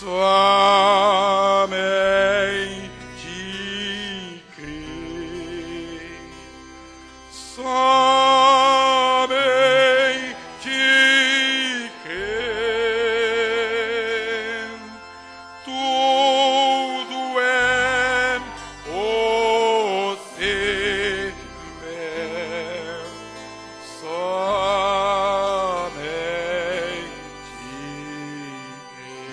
somente crer, somente crer, tudo é possível, somente crer.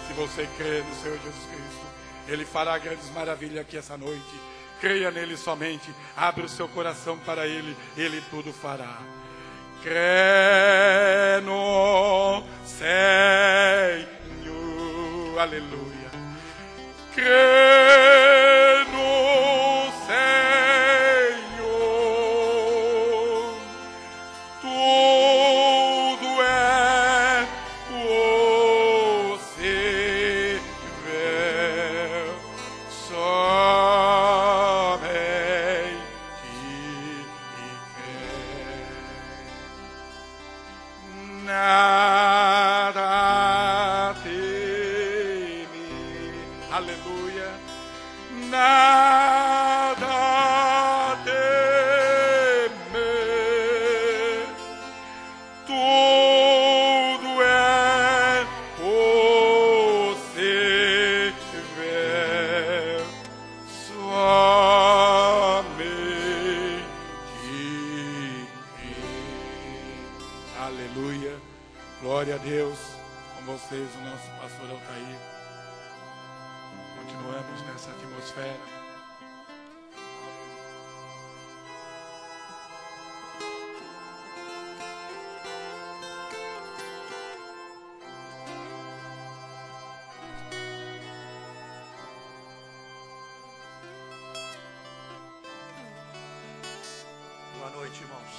Se você crê no Senhor Jesus Cristo, Ele fará grandes maravilhas aqui essa noite. Creia nele somente, abre o seu coração para Ele, Ele tudo fará. Crê no Senhor, aleluia. Crê no Senhor, tudo é possível, somente crer. Nada teme, aleluia, nada teme, tudo é possível, somente crer. Aleluia, glória a Deus. Com vocês, o nosso pastor Altair. Continuamos nessa atmosfera. Boa noite, irmãos.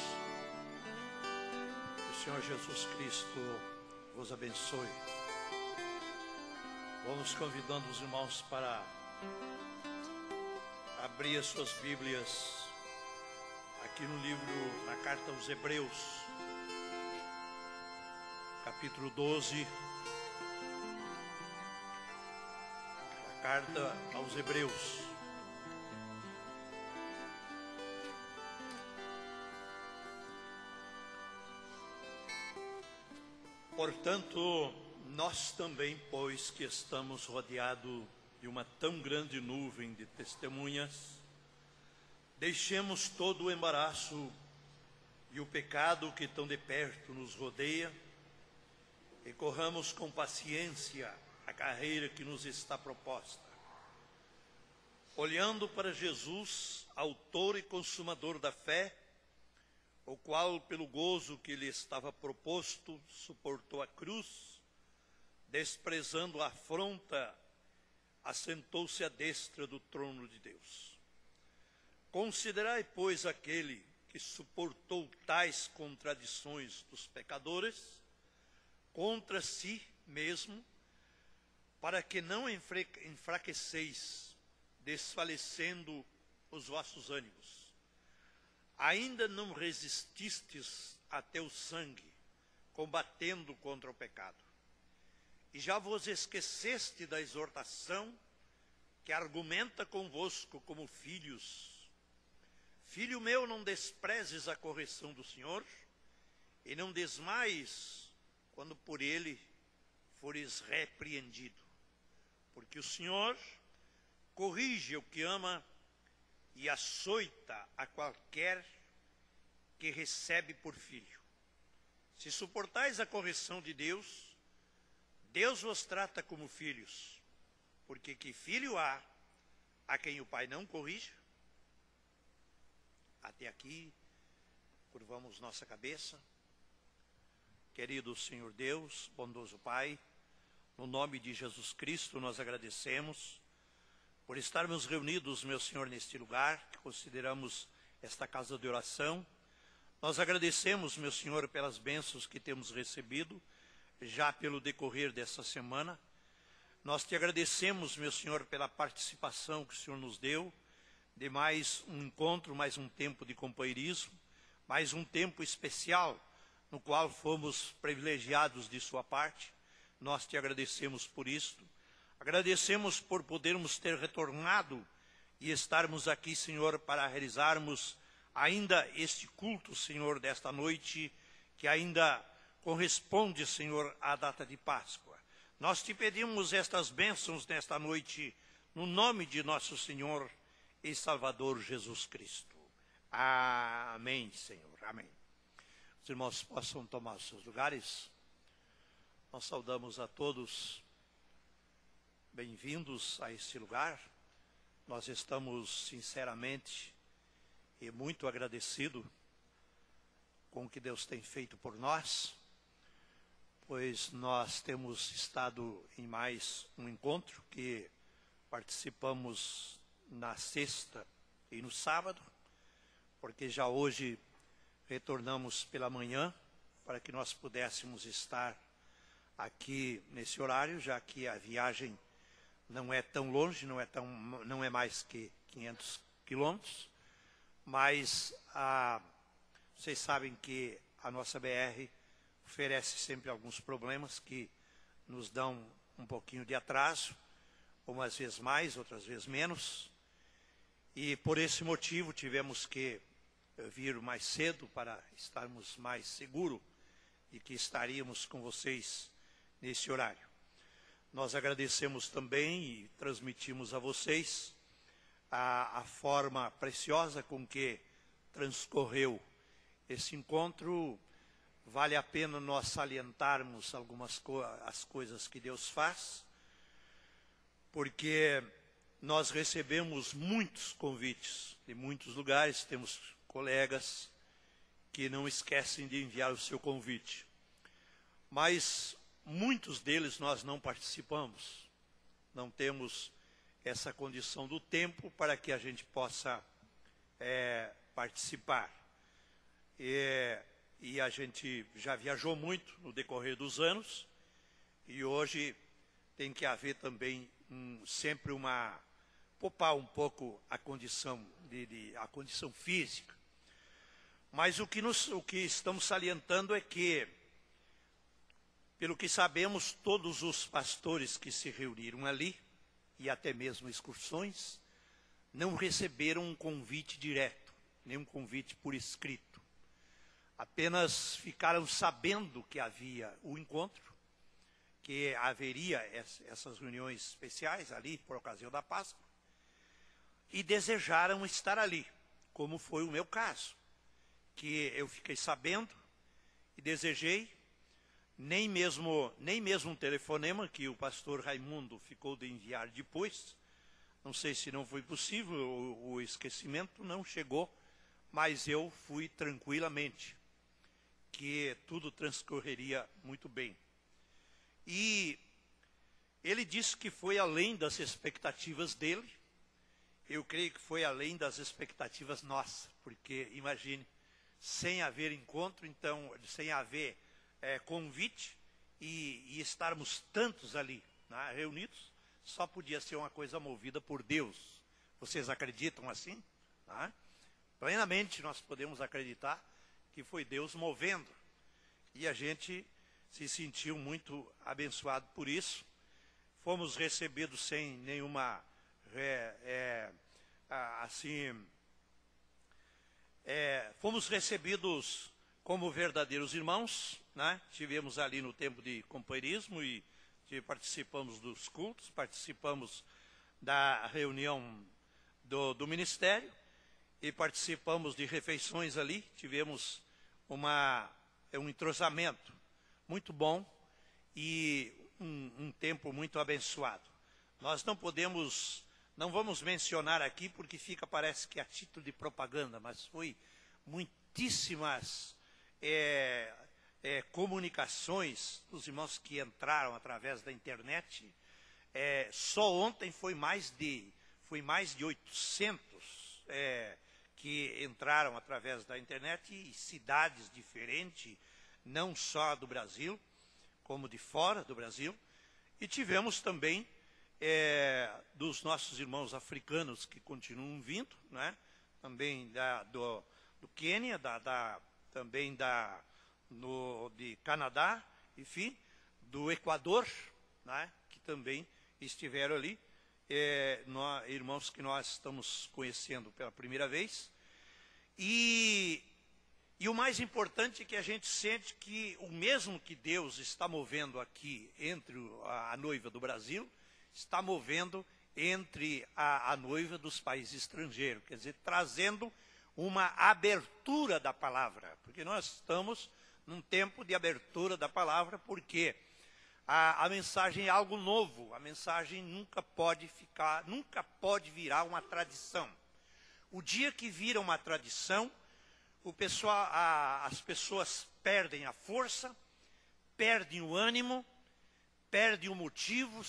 Que o Senhor Jesus Cristo vos abençoe. Vamos convidando os irmãos para abrir as suas Bíblias aqui no livro, na carta aos Hebreus, capítulo 12. A carta aos Hebreus. Portanto, nós também, pois que estamos rodeados de uma tão grande nuvem de testemunhas, deixemos todo o embaraço e o pecado que tão de perto nos rodeia e corramos com paciência a carreira que nos está proposta, olhando para Jesus, autor e consumador da fé, o qual, pelo gozo que lhe estava proposto, suportou a cruz, desprezando a afronta, assentou-se à destra do trono de Deus. Considerai, pois, aquele que suportou tais contradições dos pecadores contra si mesmo, para que não enfraqueceis, desfalecendo os vossos ânimos. Ainda não resististes até o sangue, combatendo contra o pecado. E já vos esqueceste da exortação que argumenta convosco como filhos. Filho meu, não desprezes a correção do Senhor, e não desmaies quando por ele fores repreendido. Porque o Senhor corrige o que ama e açoita a qualquer que recebe por filho. Se suportais a correção de Deus, Deus vos trata como filhos, porque que filho há a quem o pai não corrija? Até aqui, curvamos nossa cabeça. Querido Senhor Deus, bondoso Pai, no nome de Jesus Cristo nós agradecemos por estarmos reunidos, meu Senhor, neste lugar, que consideramos esta casa de oração. Nós agradecemos, meu Senhor, pelas bênçãos que temos recebido, já pelo decorrer dessa semana. Nós te agradecemos, meu Senhor, pela participação que o Senhor nos deu, de mais um encontro, mais um tempo de companheirismo, mais um tempo especial, no qual fomos privilegiados de sua parte. nós te agradecemos por isto. Agradecemos por podermos ter retornado e estarmos aqui, Senhor, para realizarmos ainda este culto, Senhor, desta noite, que ainda corresponde, Senhor, à data de Páscoa. Nós te pedimos estas bênçãos nesta noite, no nome de nosso Senhor e Salvador Jesus Cristo. Amém, Senhor. Amém. Os irmãos possam tomar os seus lugares. Nós saudamos a todos. Bem-vindos a este lugar. Nós estamos sinceramente e muito agradecidos com o que Deus tem feito por nós, pois nós temos estado em mais um encontro que participamos na sexta e no sábado, porque já hoje retornamos pela manhã para que nós pudéssemos estar aqui nesse horário, já que a viagem não é tão longe, não é mais que 500 quilômetros, mas vocês sabem que a nossa BR oferece sempre alguns problemas que nos dão um pouquinho de atraso, umas vezes mais, outras vezes menos, e por esse motivo tivemos que vir mais cedo para estarmos mais seguros de que estaríamos com vocês nesse horário. Nós agradecemos também e transmitimos a vocês a forma preciosa com que transcorreu esse encontro. Vale a pena nós salientarmos as coisas que Deus faz, porque nós recebemos muitos convites de muitos lugares, temos colegas que não esquecem de enviar o seu convite, mas muitos deles nós não participamos, não temos essa condição do tempo para que a gente possa participar. E a gente já viajou muito no decorrer dos anos, e hoje tem que haver também sempre poupar um pouco a condição, a condição física. Mas o que estamos salientando é que, pelo que sabemos, todos os pastores que se reuniram ali, e até mesmo excursões, não receberam um convite direto, nem um convite por escrito. Apenas ficaram sabendo que havia o encontro, que haveria essas reuniões especiais ali por ocasião da Páscoa, e desejaram estar ali, como foi o meu caso, que eu fiquei sabendo e desejei. Nem mesmo um telefonema que o pastor Raimundo ficou de enviar depois, não sei se não foi possível, o esquecimento não chegou, mas eu fui tranquilamente, que tudo transcorreria muito bem. E ele disse que foi além das expectativas dele, eu creio que foi além das expectativas nossas, porque imagine, sem haver encontro, então, sem haver convite e estarmos tantos ali, né, reunidos, só podia ser uma coisa movida por Deus. Vocês acreditam assim? Né? Plenamente nós podemos acreditar que foi Deus movendo. E a gente se sentiu muito abençoado por isso. Fomos recebidos sem nenhuma, fomos recebidos como verdadeiros irmãos, né? Tivemos ali no tempo de companheirismo e participamos dos cultos, participamos da reunião do ministério e participamos de refeições ali, tivemos um entrosamento muito bom e um tempo muito abençoado. Nós não vamos mencionar aqui porque parece que a título de propaganda, mas foi muitíssimas comunicações dos irmãos que entraram através da internet. Só ontem foi mais de 800 que entraram através da internet, e cidades diferentes, não só do Brasil, como de fora do Brasil. E tivemos também dos nossos irmãos africanos que continuam vindo, né? Também do Quênia, também de Canadá, enfim, do Equador, né, que também estiveram ali, irmãos que nós estamos conhecendo pela primeira vez. E o mais importante é que a gente sente que o mesmo que Deus está movendo aqui entre a noiva do Brasil, está movendo entre a noiva dos países estrangeiros, quer dizer, trazendo uma abertura da palavra, porque nós estamos num tempo de abertura da palavra, porque a mensagem é algo novo, a mensagem nunca pode virar uma tradição. O dia que vira uma tradição, as pessoas perdem a força, perdem o ânimo, perdem o motivo,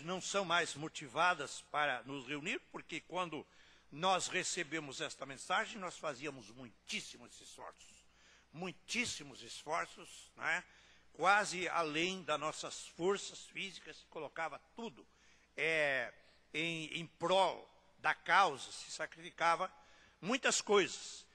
não são mais motivadas para nos reunir, porque quando nós recebemos esta mensagem, nós fazíamos muitíssimos esforços, né? Quase além das nossas forças físicas, colocava tudo em prol da causa, se sacrificava muitas coisas.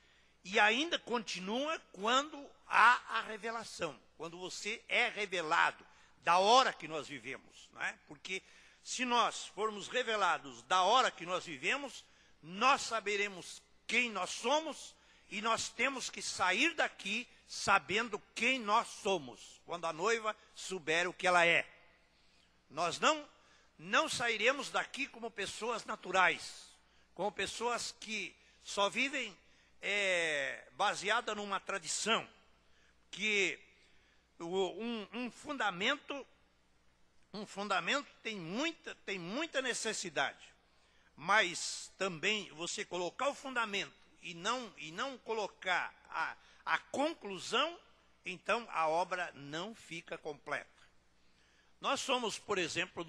E ainda continua quando há a revelação, quando você é revelado da hora que nós vivemos, né? Porque se nós formos revelados da hora que nós vivemos, nós saberemos quem nós somos e nós temos que sair daqui sabendo quem nós somos, quando a noiva souber o que ela é. Nós não sairemos daqui como pessoas naturais, como pessoas que só vivem baseada numa tradição, que um fundamento tem muita necessidade, mas também você colocar o fundamento e não colocar a conclusão, então a obra não fica completa. Nós somos, por exemplo,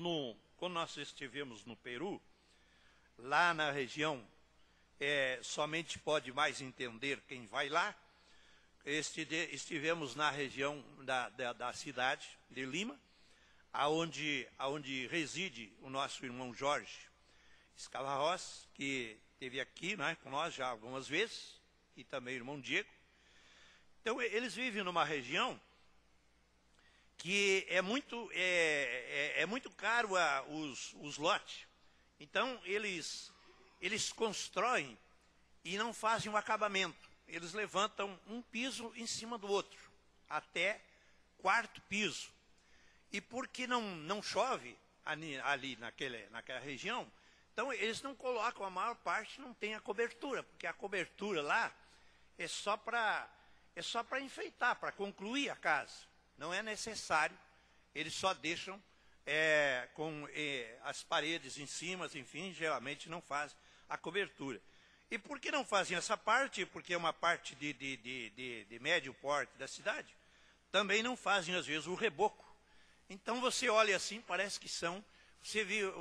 quando nós estivemos no Peru, lá na região, somente pode mais entender quem vai lá, estivemos na região da cidade de Lima, aonde reside o nosso irmão Jorge Escalarros, que esteve aqui, né, com nós já algumas vezes, e também o irmão Diego. Então, eles vivem numa região que é muito caro os lotes. Então, eles constroem e não fazem o acabamento. Eles levantam um piso em cima do outro, até quarto piso. E porque não chove ali naquela região, então eles não colocam, a maior parte não tem a cobertura, porque a cobertura lá é só para enfeitar, para concluir a casa. Não é necessário, eles só deixam com as paredes em cima, enfim, geralmente não fazem a cobertura. E por que não fazem essa parte? Porque é uma parte de médio porte da cidade. Também não fazem, às vezes, o reboco. Então você olha assim, parece que são,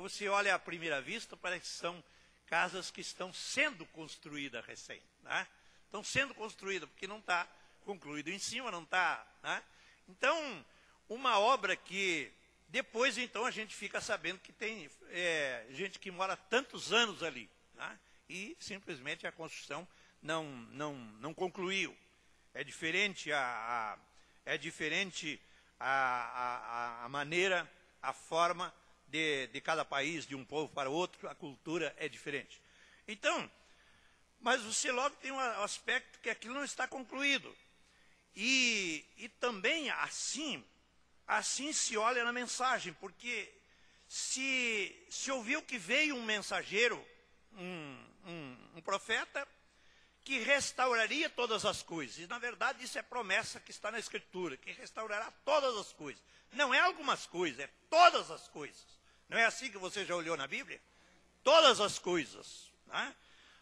você olha à primeira vista, parece que são casas que estão sendo construídas recém. Né? Estão sendo construídas, porque não está concluído em cima, não está. Né? Então, uma obra que depois, então, a gente fica sabendo que tem gente que mora tantos anos ali, né? E simplesmente a construção não concluiu. É diferente a maneira, a forma de cada país, de um povo para outro, a cultura é diferente. Então, mas você logo tem um aspecto que aquilo não está concluído. E também assim se olha na mensagem, porque se ouviu que veio um mensageiro, um profeta, que restauraria todas as coisas. E, na verdade, isso é promessa que está na Escritura, que restaurará todas as coisas. Não é algumas coisas, é todas as coisas. Não é assim que você já olhou na Bíblia? Todas as coisas. Né?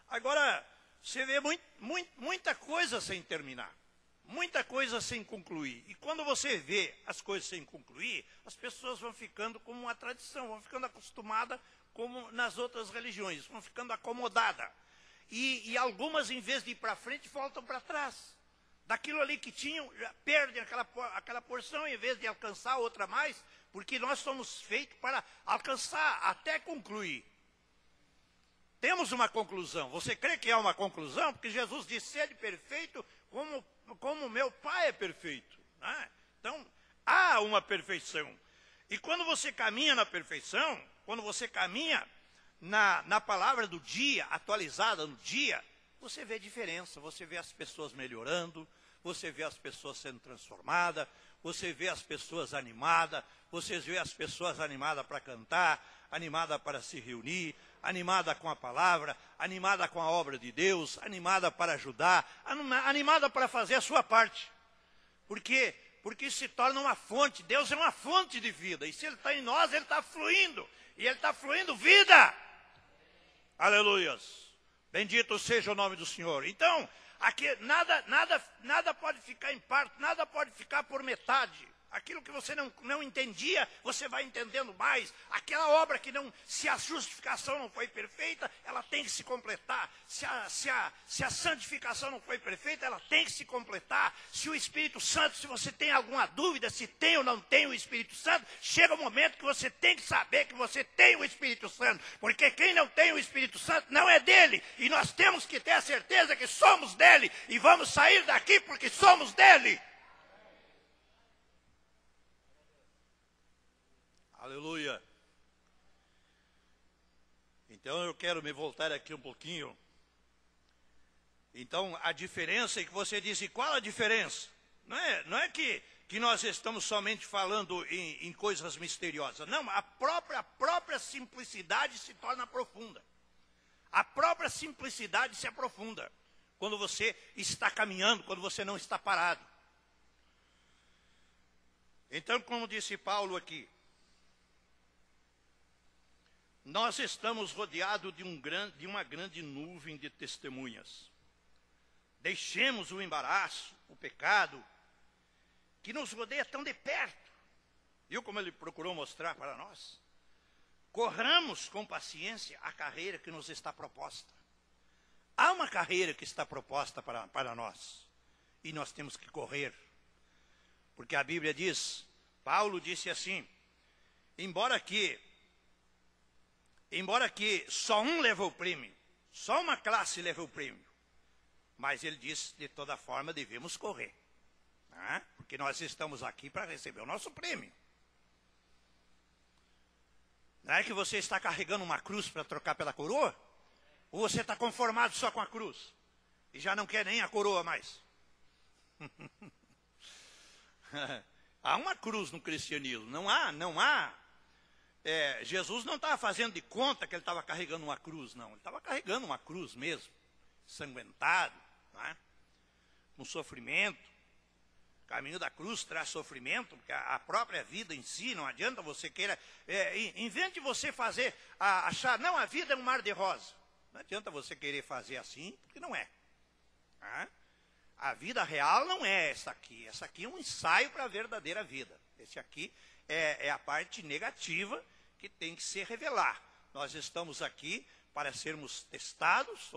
Agora, você vê muita coisa sem terminar. Muita coisa sem concluir. E quando você vê as coisas sem concluir, as pessoas vão ficando como uma tradição, vão ficando acostumadas como nas outras religiões, vão ficando acomodadas. E algumas, em vez de ir para frente, voltam para trás. Daquilo ali que tinham, perdem aquela porção, em vez de alcançar outra mais, porque nós somos feitos para alcançar, até concluir. Temos uma conclusão. Você crê que há uma conclusão? Porque Jesus disse, sede perfeito como meu Pai é perfeito. Né? Então, há há uma perfeição. E quando você caminha na perfeição, quando você caminha na palavra do dia, atualizada no dia, você vê diferença, você vê as pessoas melhorando, você vê as pessoas sendo transformadas, você vê as pessoas animadas, você vê as pessoas animadas para cantar, animadas para se reunir, animada com a palavra, animada com a obra de Deus, animada para ajudar, animada para fazer a sua parte. Por quê? Porque isso se torna uma fonte. Deus é uma fonte de vida. E se Ele está em nós, Ele está fluindo. E Ele está fluindo vida. Aleluias. Bendito seja o nome do Senhor. Então, aqui nada pode ficar em parte, nada pode ficar por metade. Aquilo que você não entendia, você vai entendendo mais. Aquela obra que não, se a justificação não foi perfeita, ela tem que se completar. Se a santificação não foi perfeita, ela tem que se completar. Se o Espírito Santo, se você tem alguma dúvida, se tem ou não tem o Espírito Santo, chega o momento que você tem que saber que você tem o Espírito Santo. Porque quem não tem o Espírito Santo não é dele. E nós temos que ter a certeza que somos dele. E vamos sair daqui porque somos dele. Aleluia. Então eu quero me voltar aqui um pouquinho. Então a diferença é que você disse, qual a diferença? Não é que nós estamos somente falando em coisas misteriosas. Não, a própria simplicidade se torna profunda. A própria simplicidade se aprofunda. Quando você está caminhando, quando você não está parado. Então, como disse Paulo aqui, nós estamos rodeados de uma grande nuvem de testemunhas. Deixemos o embaraço, o pecado, que nos rodeia tão de perto. Viu como ele procurou mostrar para nós? Corramos com paciência a carreira que nos está proposta. Há uma carreira que está proposta para nós. E nós temos que correr. Porque a Bíblia diz, Paulo disse assim, embora que só um levou o prêmio, só uma classe levou o prêmio, mas ele diz, de toda forma, devemos correr, né? Porque nós estamos aqui para receber o nosso prêmio. Não é que você está carregando uma cruz para trocar pela coroa? Ou você está conformado só com a cruz? E já não quer nem a coroa mais? Há uma cruz no cristianismo, não há. Jesus não estava fazendo de conta que ele estava carregando uma cruz, não. Ele estava carregando uma cruz mesmo, ensanguentado, né? Com sofrimento. O caminho da cruz traz sofrimento, porque a própria vida em si, não adianta você queira... em vez de você achar, não, a vida é um mar de rosa. Não adianta você querer fazer assim, porque não é. Né? A vida real não é essa aqui. Essa aqui é um ensaio para a verdadeira vida. Esse aqui é a parte negativa que tem que se revelar. Nós estamos aqui para sermos testados,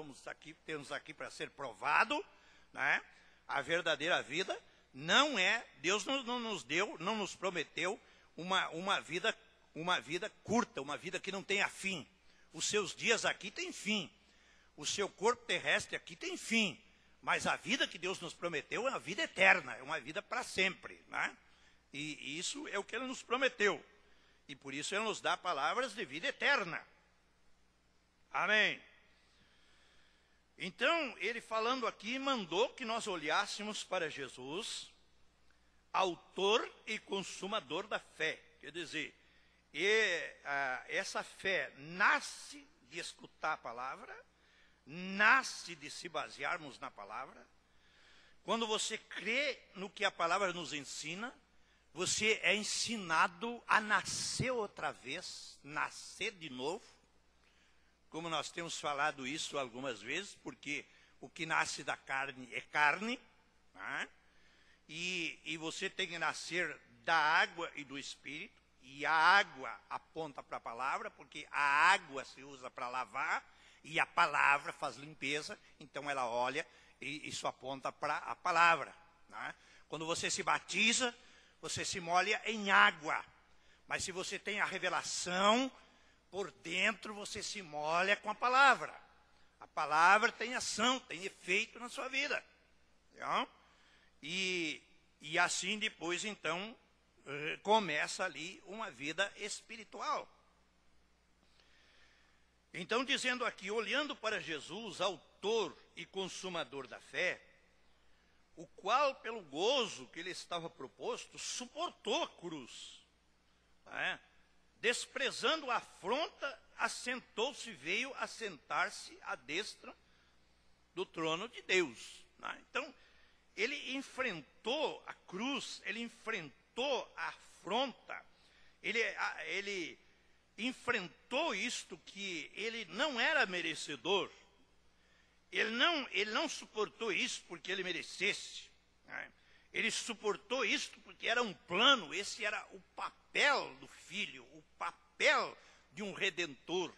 temos aqui para ser provado, né? A verdadeira vida não é, Deus não nos prometeu uma vida curta, uma vida que não tenha fim. Os seus dias aqui têm fim. O seu corpo terrestre aqui tem fim. Mas a vida que Deus nos prometeu é uma vida eterna, é uma vida para sempre, né? E isso é o que Ele nos prometeu. E por isso Ele nos dá palavras de vida eterna. Amém. Então, Ele falando aqui, mandou que nós olhássemos para Jesus, autor e consumador da fé. Quer dizer, essa fé nasce de escutar a palavra, nasce de se basearmos na palavra. Quando você crê no que a palavra nos ensina, você é ensinado a nascer outra vez, nascer de novo. Como nós temos falado isso algumas vezes, porque o que nasce da carne é carne, né? E você tem que nascer da água e do Espírito, e a água aponta para a palavra, porque a água se usa para lavar, e a palavra faz limpeza, então ela olha e isso aponta para a palavra, né? Quando você se batiza, você se molha em água. Mas se você tem a revelação, por dentro você se molha com a palavra. A palavra tem ação, tem efeito na sua vida. Entendeu? E assim depois, então, começa ali uma vida espiritual. Então, dizendo aqui, olhando para Jesus, autor e consumador da fé, o qual, pelo gozo que lhe estava proposto, suportou a cruz, né? Desprezando a afronta, assentou-se, veio assentar-se à destra do trono de Deus, né? Então, ele enfrentou a cruz, ele enfrentou a afronta, ele enfrentou isto que ele não era merecedor. Ele não suportou isso porque ele merecesse, né? Ele suportou isto porque era um plano, esse era o papel do Filho, o papel de um redentor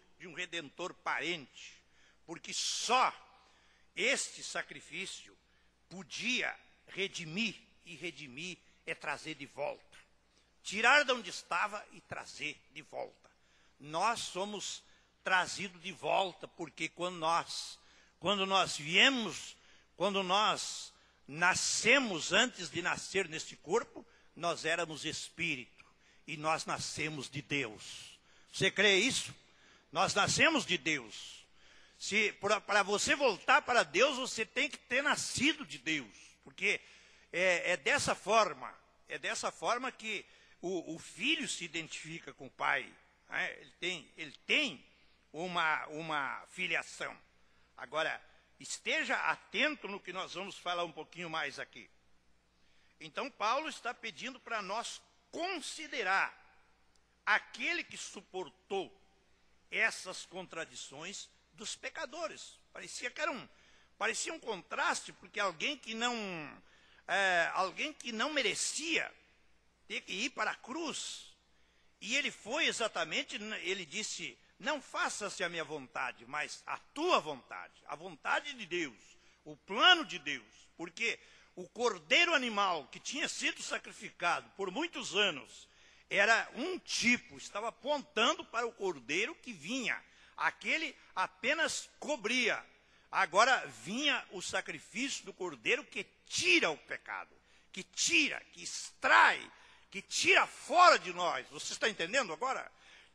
parente, porque só este sacrifício podia redimir, e redimir é trazer de volta, tirar de onde estava e trazer de volta. Nós somos trazidos de volta, porque quando nós nascemos, antes de nascer neste corpo, nós éramos espírito, e nós nascemos de Deus. Você crê isso? Nós nascemos de Deus. Para você voltar para Deus, você tem que ter nascido de Deus, porque é dessa forma que o filho se identifica com o pai, né? Ele tem uma filiação. Agora, esteja atento no que nós vamos falar um pouquinho mais aqui. Então, Paulo está pedindo para nós considerar aquele que suportou essas contradições dos pecadores. Parecia um contraste, porque alguém que não merecia ter que ir para a cruz. E ele foi exatamente, ele disse: não faça-se a minha vontade, mas a tua vontade, a vontade de Deus, o plano de Deus. Porque o cordeiro animal que tinha sido sacrificado por muitos anos era um tipo, estava apontando para o cordeiro que vinha. Aquele apenas cobria. Agora vinha o sacrifício do cordeiro que tira o pecado, que tira, que extrai, que tira fora de nós. Você está entendendo agora?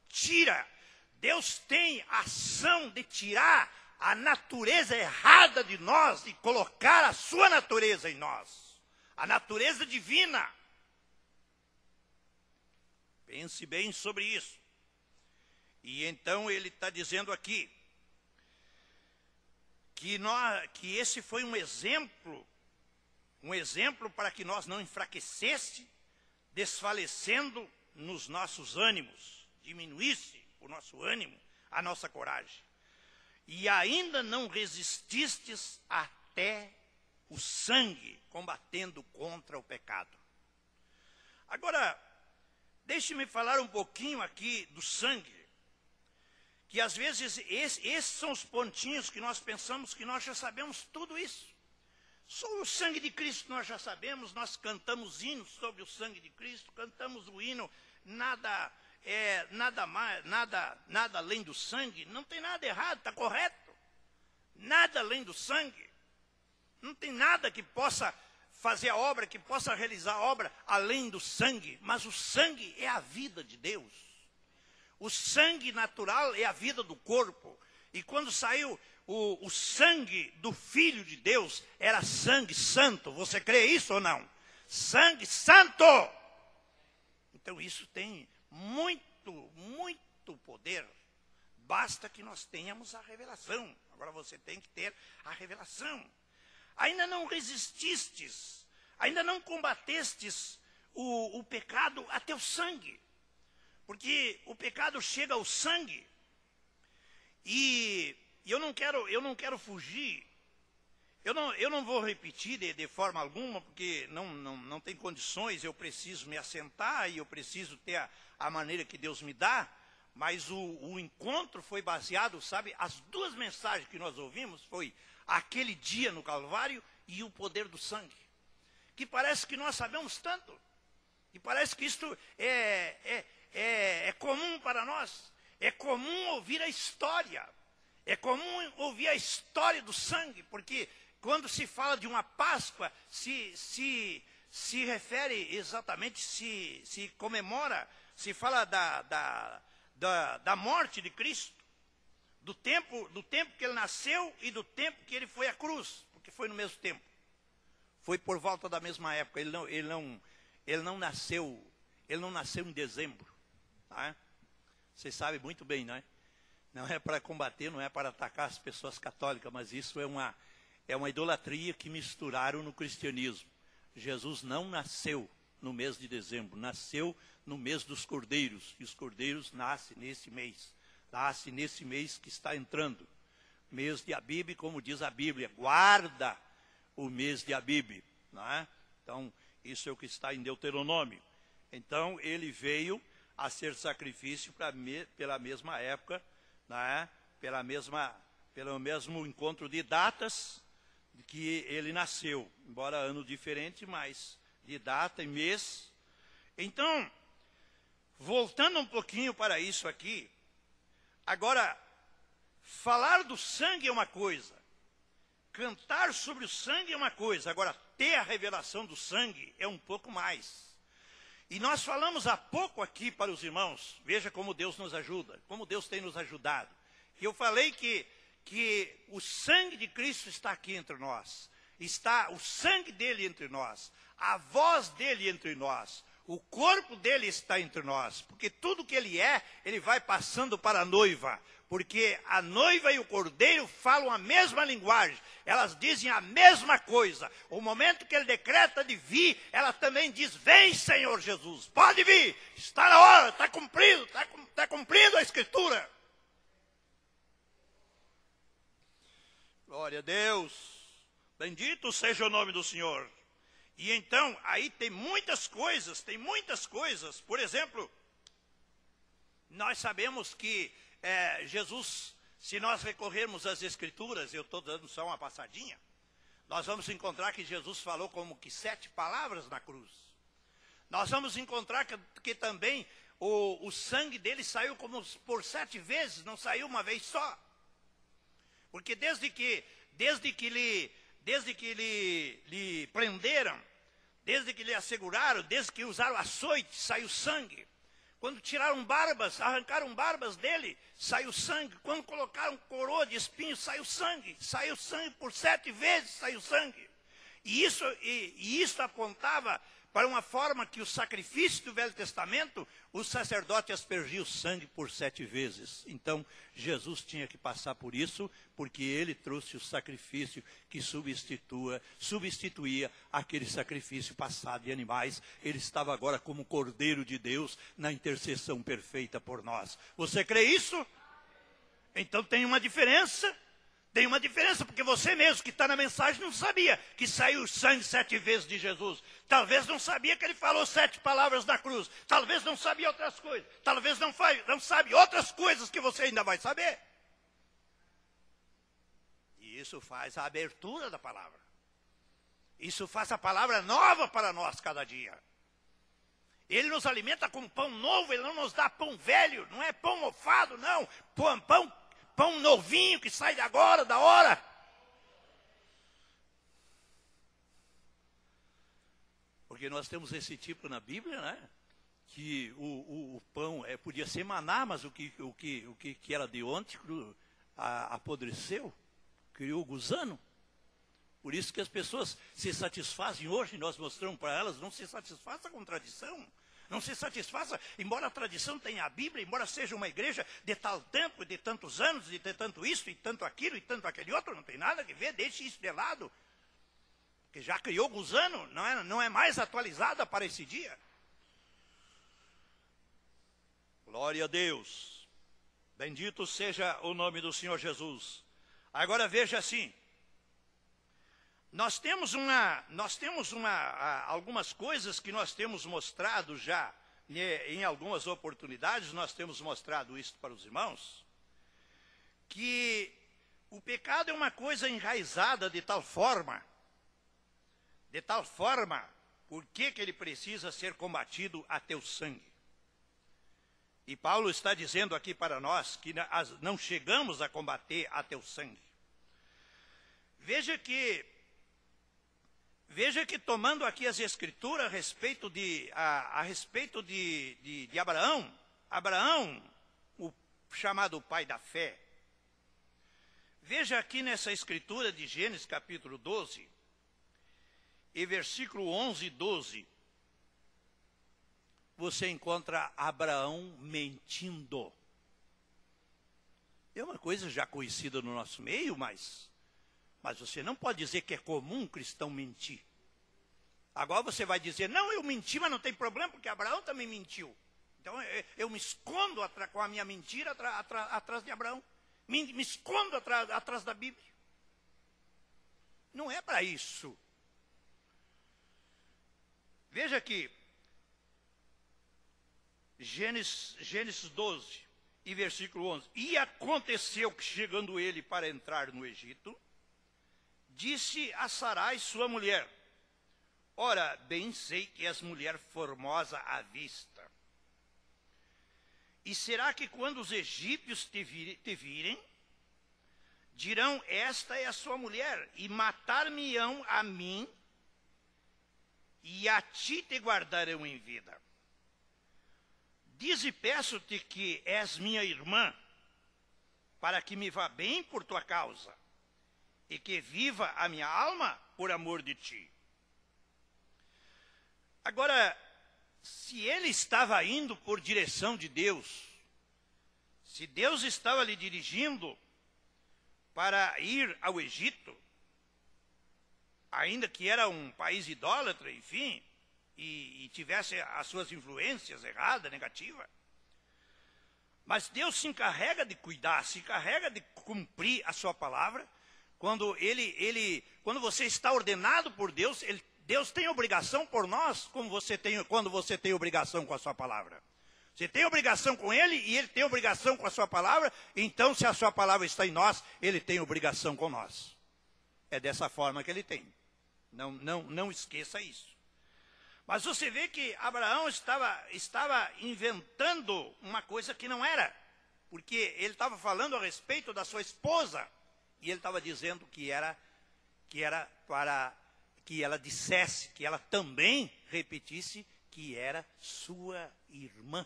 Tira. Deus tem a ação de tirar a natureza errada de nós e colocar a sua natureza em nós, a natureza divina. Pense bem sobre isso. E então ele está dizendo aqui que esse foi um exemplo para que nós não enfraquecesse, desfalecendo nos nossos ânimos, diminuísse o nosso ânimo, a nossa coragem. E ainda não resististes até o sangue, combatendo contra o pecado. Agora, deixe-me falar um pouquinho aqui do sangue, que às vezes esses são os pontinhos que nós pensamos que nós já sabemos tudo isso. Sobre o sangue de Cristo nós já sabemos, nós cantamos hinos sobre o sangue de Cristo, cantamos o hino, nada além do sangue. Não tem nada errado, está correto. Nada além do sangue. Não tem nada que possa fazer a obra, que possa realizar a obra além do sangue. Mas o sangue é a vida de Deus. O sangue natural é a vida do corpo. E quando saiu o sangue do Filho de Deus, era sangue santo. Você crê isso ou não? Sangue santo! Então isso tem muito, muito poder. Basta que nós tenhamos a revelação. Agora você tem que ter a revelação. Ainda não resististes, ainda não combatestes o pecado até o sangue. Porque o pecado chega ao sangue. E eu não quero fugir. Eu não vou repetir de forma alguma, porque não tem condições. Eu preciso me assentar e eu preciso ter a maneira que Deus me dá. Mas o encontro foi baseado, sabe? As duas mensagens que nós ouvimos foi aquele dia no Calvário e o poder do sangue. Que parece que nós sabemos tanto. E parece que isto é comum para nós. É comum ouvir a história. É comum ouvir a história do sangue, porque quando se fala de uma Páscoa, se se refere exatamente, se comemora, se fala da morte de Cristo, do tempo que ele nasceu e do tempo que ele foi à cruz, porque foi no mesmo tempo. Foi por volta da mesma época. Ele não nasceu em dezembro. Tá? Vocês sabem muito bem, não é? Não é para combater, não é para atacar as pessoas católicas, mas isso é uma idolatria que misturaram no cristianismo. Jesus não nasceu no mês de dezembro, nasceu no mês dos cordeiros, e os cordeiros nascem nesse mês. Nasce nesse mês que está entrando. Mês de Abib, como diz a Bíblia, guarda o mês de Abib. Não é? Então, isso é o que está em Deuteronômio. Então, ele veio a ser sacrifício pela mesma época, não é? Pelo mesmo encontro de datas que ele nasceu. Embora ano diferente, mas de data e mês. Então, voltando um pouquinho para isso aqui, agora, falar do sangue é uma coisa, cantar sobre o sangue é uma coisa, agora, ter a revelação do sangue é um pouco mais. E nós falamos há pouco aqui para os irmãos, veja como Deus nos ajuda, como Deus tem nos ajudado. E eu falei que o sangue de Cristo está aqui entre nós, está o sangue dele entre nós, a voz dele entre nós. O corpo dele está entre nós, porque tudo que ele é, ele vai passando para a noiva. Porque a noiva e o cordeiro falam a mesma linguagem, elas dizem a mesma coisa. O momento que ele decreta de vir, ela também diz, vem Senhor Jesus, pode vir, está na hora, está cumprido, está cumprindo a Escritura. Glória a Deus, bendito seja o nome do Senhor. E então, aí tem muitas coisas, por exemplo, nós sabemos que Jesus, se nós recorrermos às Escrituras, eu estou dando só uma passadinha, nós vamos encontrar que Jesus falou como que 7 palavras na cruz. Nós vamos encontrar que também o sangue dele saiu como por 7 vezes, não saiu uma vez só. Porque desde que lhe prenderam, desde que lhe asseguraram, desde que usaram açoite, saiu sangue. Quando tiraram barbas, arrancaram barbas dele, saiu sangue. Quando colocaram coroa de espinhos, saiu sangue. Saiu sangue por 7 vezes, saiu sangue. E isso apontava para uma forma que o sacrifício do Velho Testamento, o sacerdote aspergia o sangue por 7 vezes. Então, Jesus tinha que passar por isso, porque ele trouxe o sacrifício que substituía aquele sacrifício passado de animais. Ele estava agora como Cordeiro de Deus na intercessão perfeita por nós. Você crê isso? Então tem uma diferença. Tem uma diferença, porque você mesmo que está na mensagem não sabia que saiu sangue 7 vezes de Jesus. Talvez não sabia que ele falou 7 palavras na cruz. Talvez não sabia outras coisas. Talvez não sabe outras coisas que você ainda vai saber. E isso faz a abertura da palavra. Isso faz a palavra nova para nós cada dia. Ele nos alimenta com pão novo, ele não nos dá pão velho. Não é pão mofado, não. Pão novinho que sai de agora, da hora. Porque nós temos esse tipo na Bíblia, né? Que o pão podia ser maná, mas o que era de ontem apodreceu, criou gusano. Por isso que as pessoas se satisfazem hoje, nós mostramos para elas, não se satisfaça com tradição. Não se satisfaça, embora a tradição tenha a Bíblia, embora seja uma igreja de tal tempo, de tantos anos, de ter tanto isso, e tanto aquilo, e tanto aquele outro, não tem nada a ver, deixe isso de lado. Porque já criou gusano, não é mais atualizada para esse dia. Glória a Deus. Bendito seja o nome do Senhor Jesus. Agora veja assim. Nós temos algumas coisas que nós temos mostrado já, em algumas oportunidades, nós temos mostrado isso para os irmãos, que o pecado é uma coisa enraizada de tal forma, por que ele precisa ser combatido até o sangue. E Paulo está dizendo aqui para nós que não chegamos a combater até o sangue. Veja que Veja que tomando aqui as escrituras a respeito de Abraão, Abraão, o chamado pai da fé. Veja aqui nessa escritura de Gênesis capítulo 12, e versículo 11 e 12, você encontra Abraão mentindo. É uma coisa já conhecida no nosso meio, mas você não pode dizer que é comum um cristão mentir. Agora você vai dizer, não, eu menti, mas não tem problema, porque Abraão também mentiu. Então eu me escondo com a minha mentira atrás de Abraão. Me escondo atrás da Bíblia. Não é para isso. Veja aqui, Gênesis 12 e versículo 11. E aconteceu que, chegando ele para entrar no Egito, disse a Sarai, sua mulher, ora, bem sei que és mulher formosa à vista. E será que quando os egípcios te virem, dirão, esta é a sua mulher, e matar-me-ão a mim, e a ti te guardarão em vida. Dize, peço-te que és minha irmã, para que me vá bem por tua causa, e que viva a minha alma por amor de ti. Agora, se ele estava indo por direção de Deus, se Deus estava lhe dirigindo para ir ao Egito, ainda que era um país idólatra, enfim, e tivesse as suas influências erradas, negativas, mas Deus se encarrega de cuidar, se encarrega de cumprir a sua palavra. Quando você está ordenado por Deus, Deus tem obrigação por nós, quando você tem obrigação com a sua palavra. Você tem obrigação com Ele e Ele tem obrigação com a sua palavra. Então, se a sua palavra está em nós, Ele tem obrigação com nós. É dessa forma que Ele tem. Não esqueça isso. Mas você vê que Abraão estava inventando uma coisa que não era. Porque ele estava falando a respeito da sua esposa. E ele estava dizendo que era para que ela dissesse, que ela também repetisse que era sua irmã.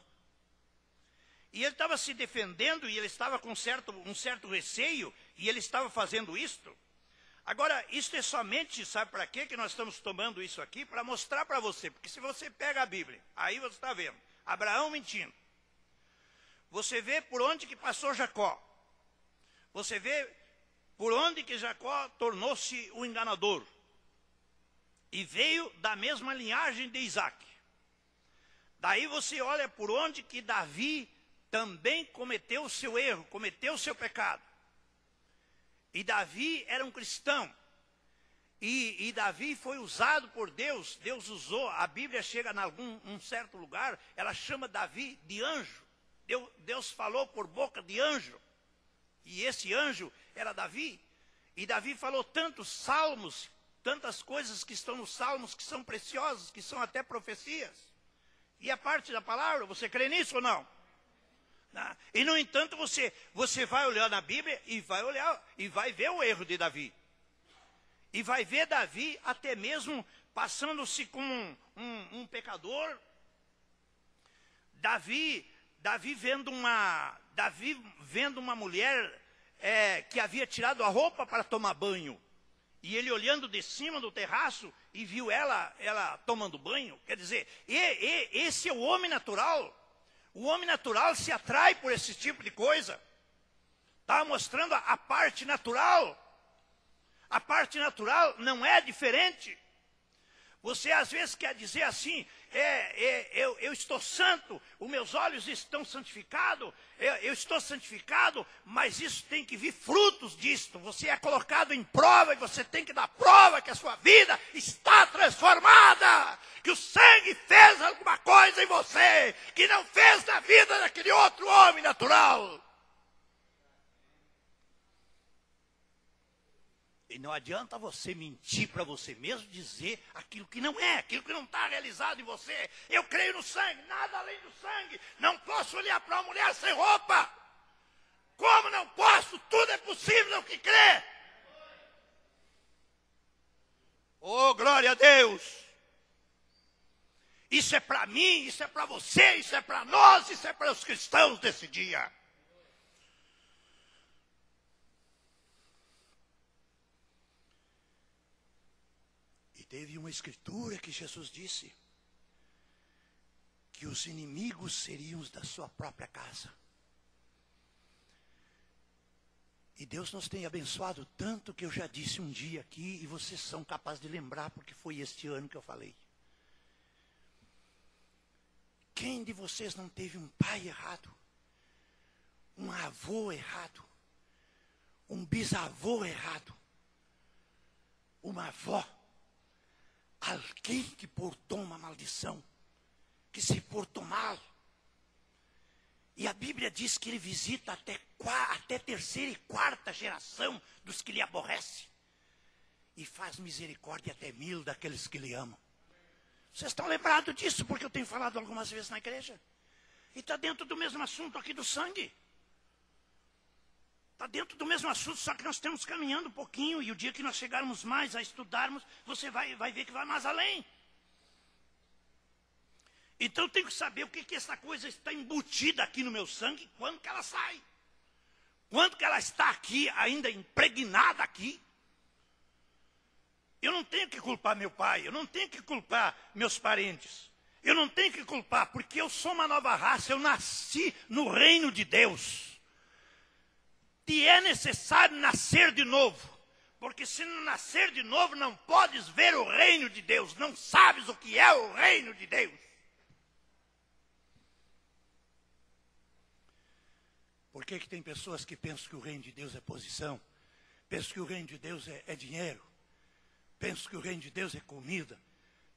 E ele estava se defendendo e ele estava com um certo receio e ele estava fazendo isto. Agora, isso é somente, sabe para quê que nós estamos tomando isso aqui? Para mostrar para você, porque se você pega a Bíblia, aí você está vendo, Abraão mentindo. Você vê por onde que passou Jacó. Você vê por onde que Jacó tornou-se o enganador. E veio da mesma linhagem de Isaac. Daí você olha por onde que Davi também cometeu o seu erro, cometeu o seu pecado. E Davi era um cristão. E Davi foi usado por Deus. Deus usou, a Bíblia chega em um certo lugar, ela chama Davi de anjo. Deus falou por boca de anjo. E esse anjo era Davi. E Davi falou tantos salmos, tantas coisas que estão nos salmos, que são preciosas, que são até profecias. E a parte da palavra, você crê nisso ou não? E no entanto, você vai olhar na Bíblia e vai ver o erro de Davi. E vai ver Davi até mesmo passando-se como um pecador. Davi vendo uma mulher que havia tirado a roupa para tomar banho. E ele olhando de cima do terraço e viu ela tomando banho. Quer dizer, esse é o homem natural. O homem natural se atrai por esse tipo de coisa. Está mostrando a parte natural. A parte natural não é diferente. Você às vezes quer dizer assim, eu estou santo, os meus olhos estão santificados, eu estou santificado, mas isso tem que vir frutos disto. Você é colocado em prova e você tem que dar prova que a sua vida está transformada, que o sangue fez alguma coisa em você, que não fez na vida daquele outro homem natural. E não adianta você mentir para você mesmo, dizer aquilo que não é, aquilo que não está realizado em você. Eu creio no sangue, nada além do sangue. Não posso olhar para uma mulher sem roupa. Como não posso? Tudo é possível no que crê. Oh, glória a Deus! Isso é para mim, isso é para você, isso é para nós, isso é para os cristãos desse dia. E teve uma escritura que Jesus disse que os inimigos seriam os da sua própria casa. E Deus nos tem abençoado tanto que eu já disse um dia aqui, e vocês são capazes de lembrar, porque foi este ano que eu falei. Quem de vocês não teve um pai errado? Um avô errado? Um bisavô errado? Uma avó? Alguém que portou uma maldição? Que se portou mal? E a Bíblia diz que ele visita até terceira e quarta geração dos que lhe aborrecem. E faz misericórdia até 1000 daqueles que lhe amam. Vocês estão lembrados disso, porque eu tenho falado algumas vezes na igreja. E está dentro do mesmo assunto aqui do sangue. Está dentro do mesmo assunto, só que nós estamos caminhando um pouquinho. E o dia que nós chegarmos mais a estudarmos, você vai ver que vai mais além. Então eu tenho que saber o que essa coisa está embutida aqui no meu sangue e quando que ela sai. Quando que ela está aqui, ainda impregnada aqui. Eu não tenho que culpar meu pai, eu não tenho que culpar meus parentes. Eu não tenho que culpar, porque eu sou uma nova raça, eu nasci no reino de Deus. E é necessário nascer de novo. Porque se não nascer de novo, não podes ver o reino de Deus. Não sabes o que é o reino de Deus. Por que tem pessoas que pensam que o reino de Deus é posição? Pensam que o reino de Deus é dinheiro? Pensam que o reino de Deus é comida?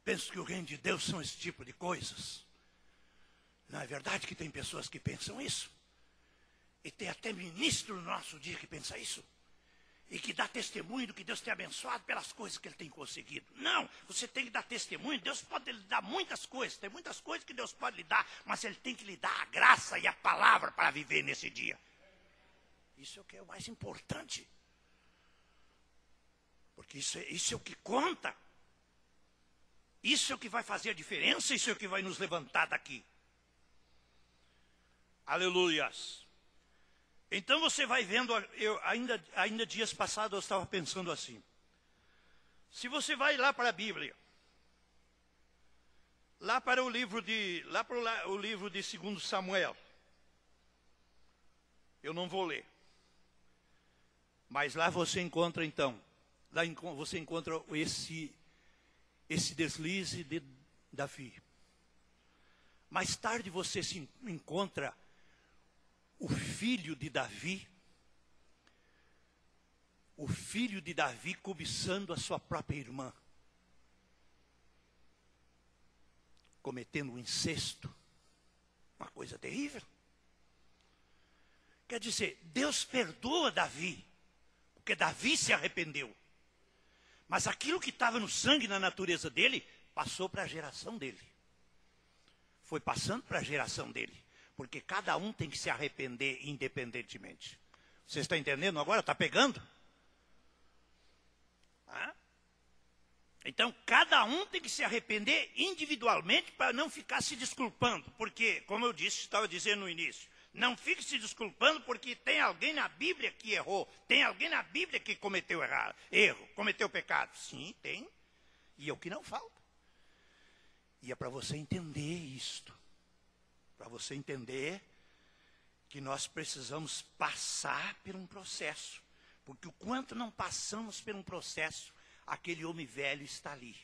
Pensam que o reino de Deus são esse tipo de coisas? Não é verdade que tem pessoas que pensam isso? E tem até ministro no nosso dia que pensa isso? E que dá testemunho do que Deus tem abençoado pelas coisas que ele tem conseguido. Não, você tem que dar testemunho. Deus pode lhe dar muitas coisas. Tem muitas coisas que Deus pode lhe dar. Mas ele tem que lhe dar a graça e a palavra para viver nesse dia. Isso é o que é o mais importante. Porque isso é o que conta. Isso é o que vai fazer a diferença. Isso é o que vai nos levantar daqui. Aleluias. Então você vai vendo, ainda dias passados eu estava pensando assim. Se você vai lá para a Bíblia, lá para o livro de 2 Samuel, eu não vou ler. Mas lá você encontra então, você encontra esse deslize de Davi. Mais tarde você se encontra o filho de Davi cobiçando a sua própria irmã, cometendo um incesto, uma coisa terrível. Quer dizer, Deus perdoa Davi, porque Davi se arrependeu. Mas aquilo que estava no sangue, na natureza dele, passou para a geração dele. Foi passando para a geração dele. Porque cada um tem que se arrepender independentemente. Você está entendendo agora? Está pegando? Então, cada um tem que se arrepender individualmente para não ficar se desculpando. Porque, como eu estava dizendo no início, não fique se desculpando porque tem alguém na Bíblia que errou. Tem alguém na Bíblia que cometeu erro, cometeu pecado. Sim, tem. E é o que não falta. E é para você entender isto. Para você entender que nós precisamos passar por um processo. Porque o quanto não passamos por um processo, aquele homem velho está ali.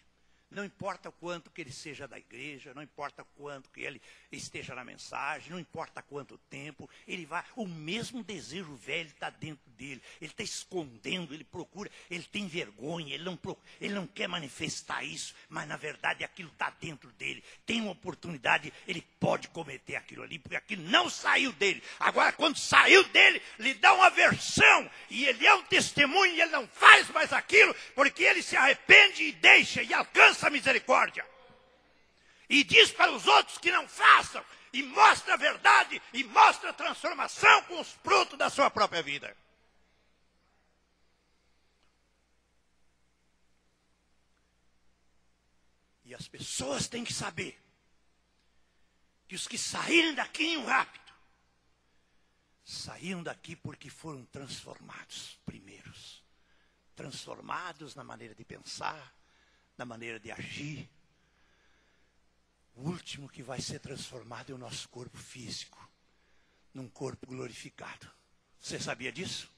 Não importa o quanto que ele seja da igreja, não importa o quanto que ele esteja na mensagem, não importa quanto tempo, ele vai, o mesmo desejo velho está dentro dele. Ele está escondendo, ele procura, ele tem vergonha, ele não quer manifestar isso, mas na verdade aquilo está dentro dele. Tem uma oportunidade, ele pode cometer aquilo ali, porque aquilo não saiu dele. Agora, quando saiu dele, lhe dá uma versão, e ele é um testemunho, e ele não faz mais aquilo, porque ele se arrepende e deixa, e alcança a misericórdia. E diz para os outros que não façam, e mostra a verdade, e mostra a transformação com os frutos da sua própria vida. E as pessoas têm que saber que os que saírem daqui em um rápido, saíram daqui porque foram transformados primeiros. Transformados na maneira de pensar, na maneira de agir. O último que vai ser transformado é o nosso corpo físico, num corpo glorificado. Você sabia disso?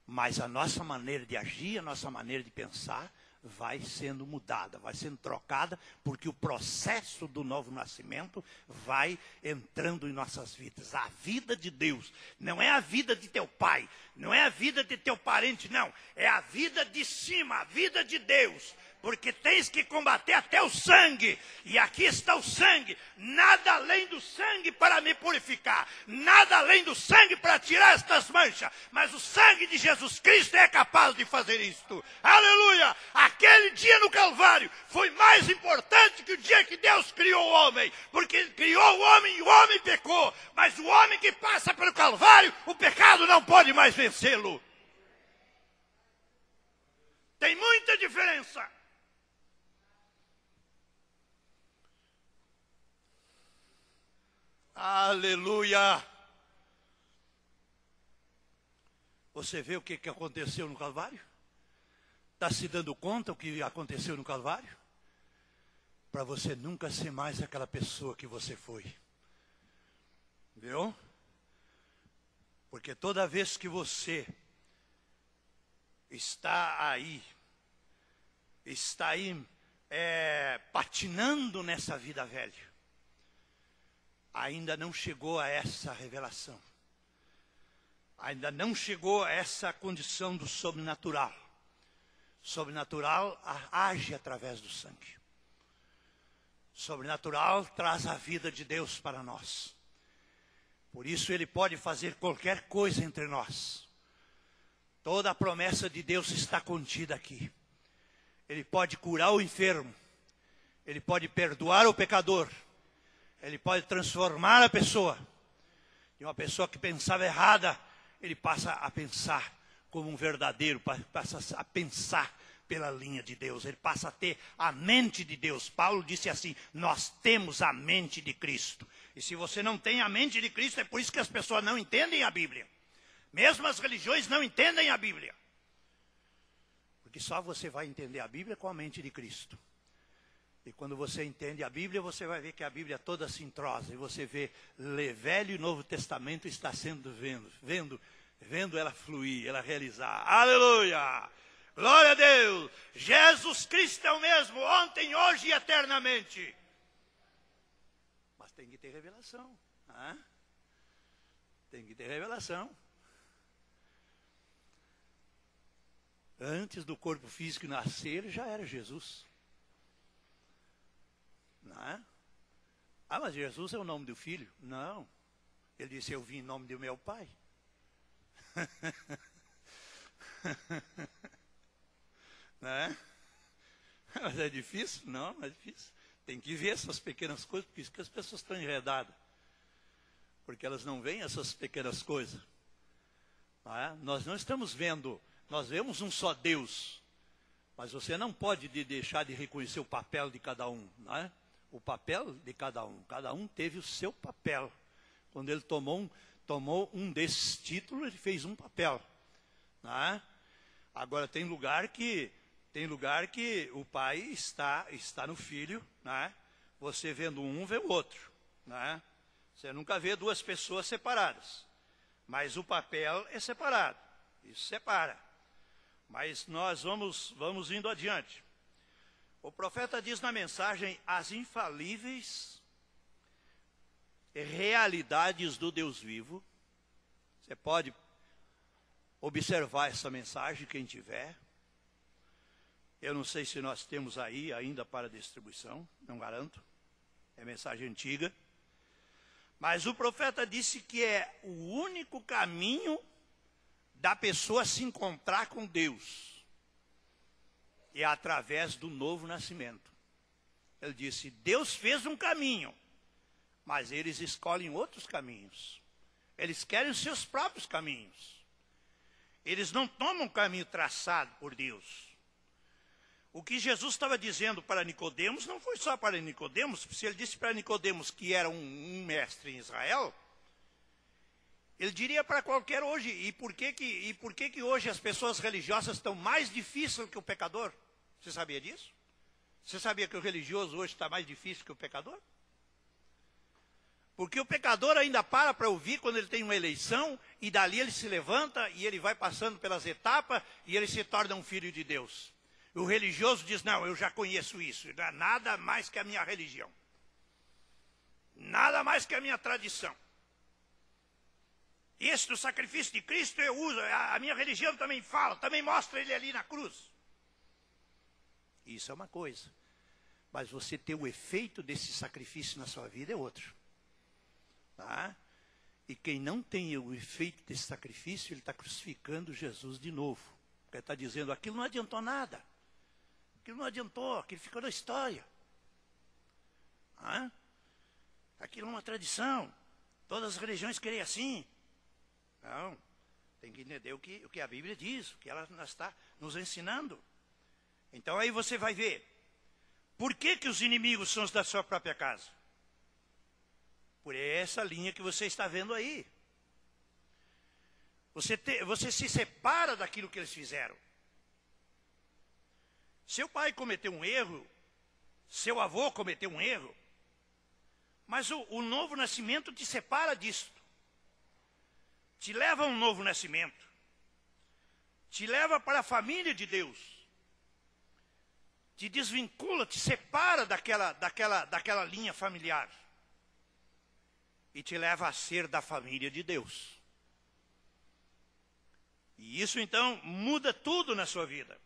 Mas a nossa maneira de agir, a nossa maneira de pensar, vai sendo mudada, vai sendo trocada, porque o processo do novo nascimento vai entrando em nossas vidas. A vida de Deus não é a vida de teu pai, não é a vida de teu parente, não. É a vida de cima, a vida de Deus. Porque tens que combater até o sangue. E aqui está o sangue. Nada além do sangue para me purificar. Nada além do sangue para tirar estas manchas. Mas o sangue de Jesus Cristo é capaz de fazer isto. Aleluia! Aquele dia no Calvário foi mais importante que o dia que Deus criou o homem. Porque Ele criou o homem e o homem pecou. Mas o homem que passa pelo Calvário, o pecado não pode mais vencê-lo. Tem muita diferença. Aleluia! Você vê o que aconteceu no Calvário? Está se dando conta o que aconteceu no Calvário? Para você nunca ser mais aquela pessoa que você foi. Viu? Porque toda vez que você está aí patinando nessa vida velha, ainda não chegou a essa revelação. Ainda não chegou a essa condição do sobrenatural. Sobrenatural age através do sangue. Sobrenatural traz a vida de Deus para nós. Por isso Ele pode fazer qualquer coisa entre nós. Toda a promessa de Deus está contida aqui. Ele pode curar o enfermo. Ele pode perdoar o pecador. Ele pode transformar a pessoa. De uma pessoa que pensava errada, ele passa a pensar como um verdadeiro, passa a pensar pela linha de Deus. Ele passa a ter a mente de Deus. Paulo disse assim, nós temos a mente de Cristo. E se você não tem a mente de Cristo, é por isso que as pessoas não entendem a Bíblia. Mesmo as religiões não entendem a Bíblia. Porque só você vai entender a Bíblia com a mente de Cristo. E quando você entende a Bíblia, você vai ver que a Bíblia toda se entrosa. E você vê Velho e Novo Testamento está sendo vendo ela fluir, ela realizar. Aleluia! Glória a Deus! Jesus Cristo é o mesmo, ontem, hoje e eternamente. Mas tem que ter revelação. Hein? Tem que ter revelação. Antes do corpo físico nascer, ele já era Jesus. Não é? Ah, mas Jesus é o nome do Filho? Não. Ele disse, eu vim em nome do meu Pai. Não é? Mas é difícil? Não, não é difícil. Tem que ver essas pequenas coisas, porque isso que as pessoas estão enredadas. Porque elas não veem essas pequenas coisas. Não é? Nós não estamos vendo, nós vemos um só Deus. Mas você não pode deixar de reconhecer o papel de cada um, não é? O papel de cada um teve o seu papel. Quando ele tomou um desses títulos, ele fez um papel. Não é? Agora tem lugar que o pai está no filho, não é? Você vendo um, vê o outro. Não é? Você nunca vê duas pessoas separadas. Mas o papel é separado. Isso separa. Mas nós vamos indo adiante. O profeta diz na mensagem as infalíveis realidades do Deus vivo. Você pode observar essa mensagem, quem tiver. Eu não sei se nós temos aí ainda para distribuição, não garanto. É mensagem antiga. Mas o profeta disse que é o único caminho da pessoa se encontrar com Deus. E é através do novo nascimento. Ele disse, Deus fez um caminho, mas eles escolhem outros caminhos. Eles querem os seus próprios caminhos. Eles não tomam o caminho traçado por Deus. O que Jesus estava dizendo para Nicodemos não foi só para Nicodemos. Se ele disse para Nicodemos que era um mestre em Israel, ele diria para qualquer hoje. E por que hoje as pessoas religiosas estão mais difíceis que o pecador? Você sabia disso? Você sabia que o religioso hoje está mais difícil que o pecador? Porque o pecador ainda para ouvir quando ele tem uma eleição, e dali ele se levanta, e ele vai passando pelas etapas, e ele se torna um filho de Deus. O religioso diz, não, eu já conheço isso, não é nada mais que a minha religião. Nada mais que a minha tradição. Esse do sacrifício de Cristo eu uso, a minha religião também fala, também mostra ele ali na cruz. Isso é uma coisa. Mas você ter o efeito desse sacrifício na sua vida é outro. Tá? E quem não tem o efeito desse sacrifício, ele está crucificando Jesus de novo. Porque ele está dizendo, aquilo não adiantou nada. Aquilo não adiantou, aquilo ficou na história. Tá? Aquilo é uma tradição. Todas as religiões querem assim. Não, tem que entender o que a Bíblia diz, o que ela está nos ensinando. Então aí você vai ver. Por que os inimigos são os da sua própria casa? Por essa linha que você está vendo aí. Você se separa daquilo que eles fizeram. Seu pai cometeu um erro, seu avô cometeu um erro, mas o novo nascimento te separa disso. Te leva a um novo nascimento. Te leva para a família de Deus. Te desvincula, te separa daquela linha familiar. E te leva a ser da família de Deus. E isso então muda tudo na sua vida.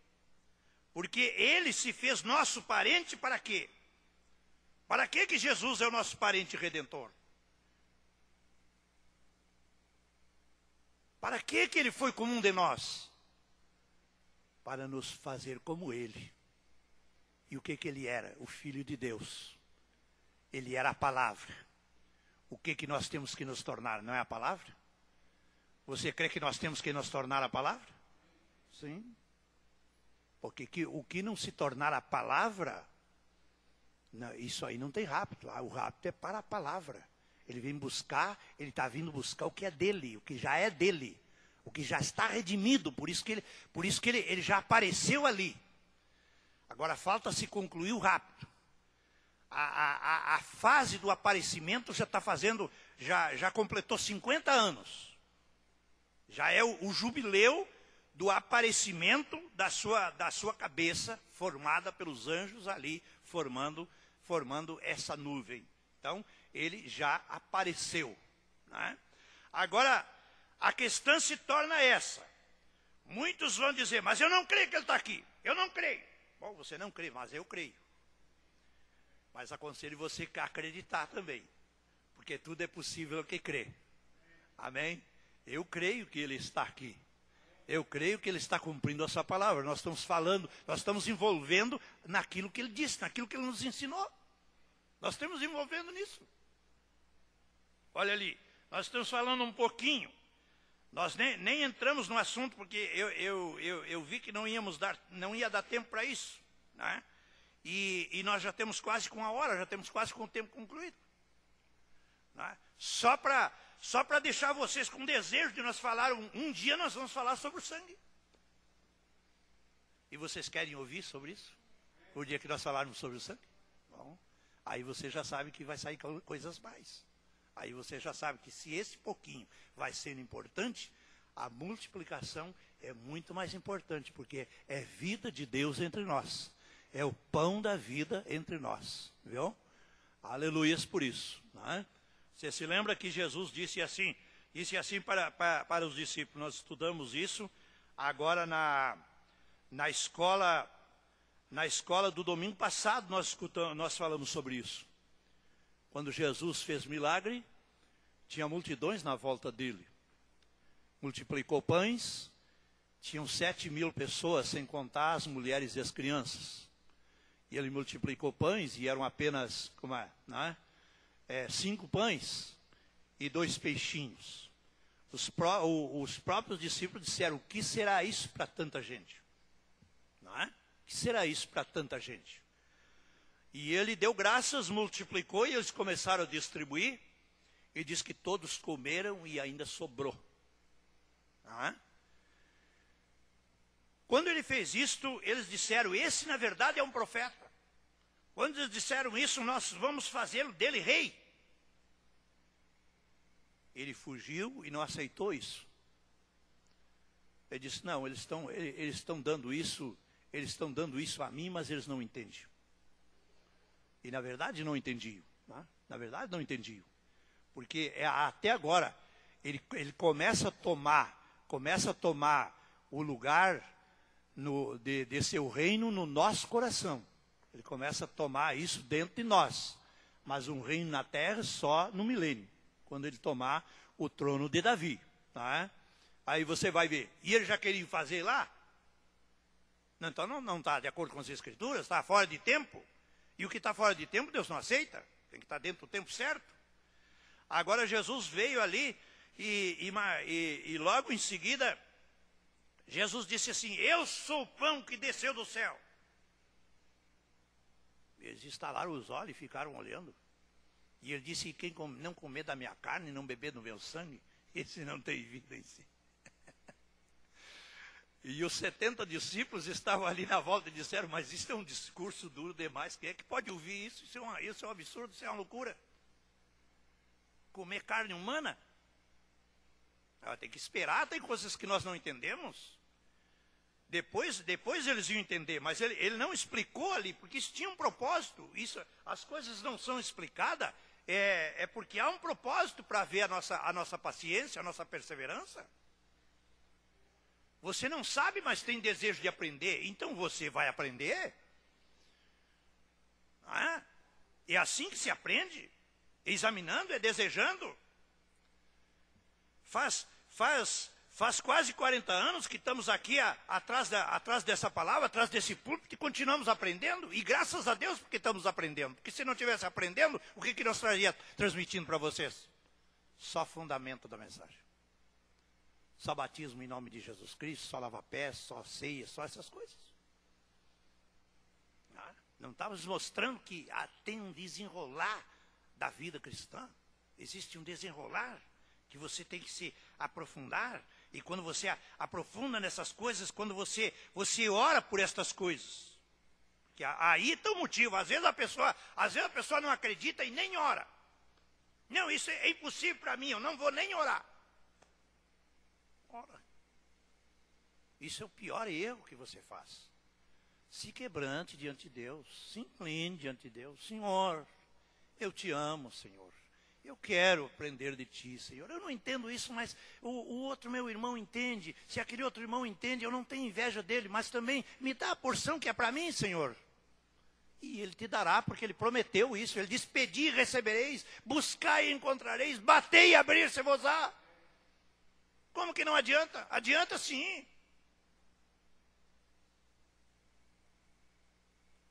Porque ele se fez nosso parente para quê? Para que Jesus é o nosso parente redentor? Para que ele foi como um de nós? Para nos fazer como ele. E o que ele era? O Filho de Deus. Ele era a palavra. O que nós temos que nos tornar? Não é a palavra? Você crê que nós temos que nos tornar a palavra? Sim. Porque o que não se tornar a palavra, não, isso aí não tem rapto. O rapto é para a palavra. Ele vem buscar, ele está vindo buscar o que é dele, o que já é dele, o que já está redimido, por isso que ele já apareceu ali. Agora falta se concluir o rapto. A fase do aparecimento já está fazendo, já completou 50 anos. Já é o jubileu do aparecimento da sua cabeça, formada pelos anjos ali, formando essa nuvem. Então, ele já apareceu. Né? Agora, a questão se torna essa. Muitos vão dizer, mas eu não creio que ele está aqui. Eu não creio. Bom, você não crê, mas eu creio. Mas aconselho você a acreditar também. Porque tudo é possível ao que crê. Amém? Eu creio que ele está aqui. Eu creio que ele está cumprindo a sua palavra. Nós estamos falando, nós estamos envolvendo naquilo que ele disse, naquilo que ele nos ensinou. Nós estamos envolvendo nisso. Olha ali, nós estamos falando um pouquinho. Nós nem entramos no assunto, porque eu vi que não ia dar tempo para isso. Né? E nós já temos quase com a hora, já temos quase com o tempo concluído. Né? Só para deixar vocês com desejo de nós falar, um dia nós vamos falar sobre o sangue. E vocês querem ouvir sobre isso? O dia que nós falarmos sobre o sangue? Bom, aí você já sabe que vai sair coisas mais. Aí você já sabe que se esse pouquinho vai sendo importante, a multiplicação é muito mais importante, porque é vida de Deus entre nós. É o pão da vida entre nós. Viu? Aleluias por isso. Não é? Você se lembra que Jesus disse assim para os discípulos. Nós estudamos isso agora na escola do domingo passado, nós falamos sobre isso. Quando Jesus fez milagre, tinha multidões na volta dele. Multiplicou pães, tinham 7.000 pessoas, sem contar as mulheres e as crianças. E ele multiplicou pães, e eram apenas 5 pães e 2 peixinhos. Os próprios discípulos disseram, o que será isso para tanta gente? Não é? que será isso para tanta gente? E ele deu graças, multiplicou e eles começaram a distribuir. E diz que todos comeram e ainda sobrou. Quando ele fez isto, eles disseram, esse na verdade é um profeta. Quando eles disseram isso, nós vamos fazê-lo dele rei. Ele fugiu e não aceitou isso. Ele disse, não, eles estão dando isso a mim, mas eles não entendem. E na verdade não entendiam. Na verdade não entendiam. Porque até agora, ele começa a tomar o lugar de seu reino no nosso coração. Ele começa a tomar isso dentro de nós. Mas um reino na terra só no milênio, quando ele tomar o trono de Davi. Aí você vai ver. E ele já queria fazer lá? Então não está de acordo com as Escrituras, está fora de tempo. E o que está fora de tempo, Deus não aceita. Tem que estar dentro do tempo certo. Agora Jesus veio ali e logo em seguida, Jesus disse assim, eu sou o pão que desceu do céu. Eles estalaram os olhos e ficaram olhando. E ele disse, quem não comer da minha carne, não beber do meu sangue, esse não tem vida em si. E os 70 discípulos estavam ali na volta e disseram, mas isso é um discurso duro demais, quem é que pode ouvir isso? Isso é um absurdo, isso é uma loucura. Comer carne humana? Tem que esperar, tem coisas que nós não entendemos. Depois eles iam entender, mas ele não explicou ali, porque isso tinha um propósito. As coisas não são explicadas, é porque há um propósito para ver a nossa paciência, a nossa perseverança. Você não sabe, mas tem desejo de aprender, então você vai aprender. É assim que se aprende. Examinando, desejando. Faz quase 40 anos que estamos aqui atrás dessa palavra, atrás desse púlpito, e continuamos aprendendo. E graças a Deus porque estamos aprendendo. Porque se não estivesse aprendendo, o que nós estaria transmitindo para vocês? Só fundamento da mensagem. Só batismo em nome de Jesus Cristo, só lava-pés, só ceia, só essas coisas. Não estávamos mostrando que tem um desenrolar da vida cristã. Existe um desenrolar que você tem que se aprofundar. E quando você aprofunda nessas coisas, quando você ora por estas coisas. Que aí está o motivo. Às vezes a pessoa não acredita e nem ora. Não, isso é impossível para mim, eu não vou nem orar. Ora. Isso é o pior erro que você faz. Se quebrante diante de Deus, se incline diante de Deus. Senhor, eu te amo, Senhor. Eu quero aprender de ti, Senhor. Eu não entendo isso, mas o outro meu irmão entende. Se aquele outro irmão entende, eu não tenho inveja dele, mas também me dá a porção que é para mim, Senhor. E ele te dará, porque ele prometeu isso. Ele disse, pedi e recebereis, buscai e encontrareis, batei e abrir-se-vos-á. Como que não adianta? Adianta sim.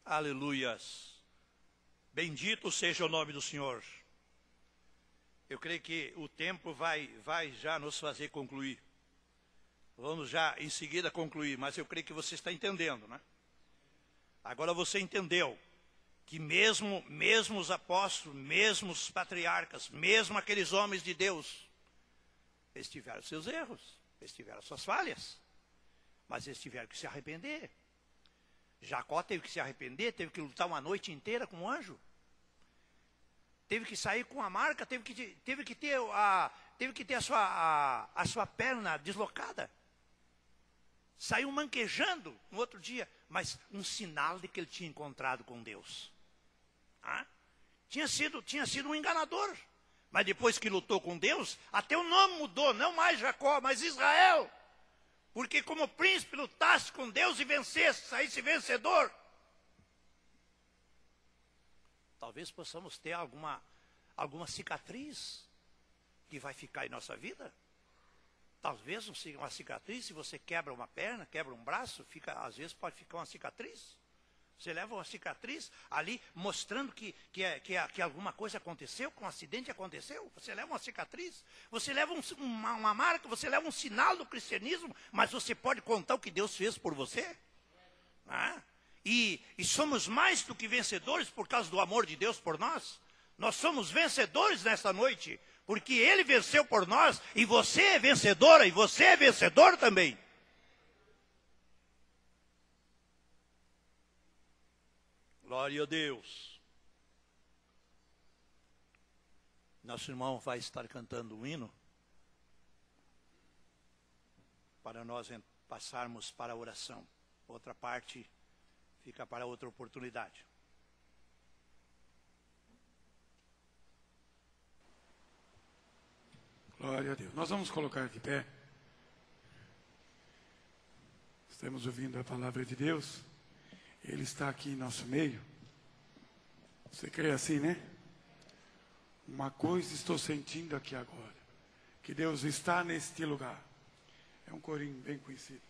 Aleluias. Bendito seja o nome do Senhor. Eu creio que o tempo vai já nos fazer concluir. Vamos já em seguida concluir, mas eu creio que você está entendendo, né? Agora você entendeu que mesmo os apóstolos, mesmo os patriarcas, mesmo aqueles homens de Deus, eles tiveram seus erros, eles tiveram suas falhas, mas eles tiveram que se arrepender. Jacó teve que se arrepender, teve que lutar uma noite inteira com um anjo. Teve que sair com a marca, teve que ter a sua perna deslocada. Saiu manquejando no outro dia, mas um sinal de que ele tinha encontrado com Deus. Tinha sido um enganador. Mas depois que lutou com Deus, até o nome mudou, não mais Jacó, mas Israel. Porque como príncipe lutasse com Deus e vencesse, saísse vencedor. Talvez possamos ter alguma cicatriz que vai ficar em nossa vida. Talvez uma cicatriz, se você quebra uma perna, quebra um braço, às vezes pode ficar uma cicatriz. Você leva uma cicatriz ali mostrando que alguma coisa aconteceu, que um acidente aconteceu. Você leva uma cicatriz, você leva uma marca, você leva um sinal do cristianismo, mas você pode contar o que Deus fez por você. e somos mais do que vencedores por causa do amor de Deus por nós. Nós somos vencedores nesta noite, porque Ele venceu por nós, e você é vencedora, e você é vencedor também. Glória a Deus. Nosso irmão vai estar cantando um hino, para nós passarmos para a oração. Outra parte fica para outra oportunidade. Glória a Deus. Nós vamos colocar de pé. Estamos ouvindo a palavra de Deus. Ele está aqui em nosso meio. Você crê assim, né? Uma coisa estou sentindo aqui agora, que Deus está neste lugar. É um corinho bem conhecido.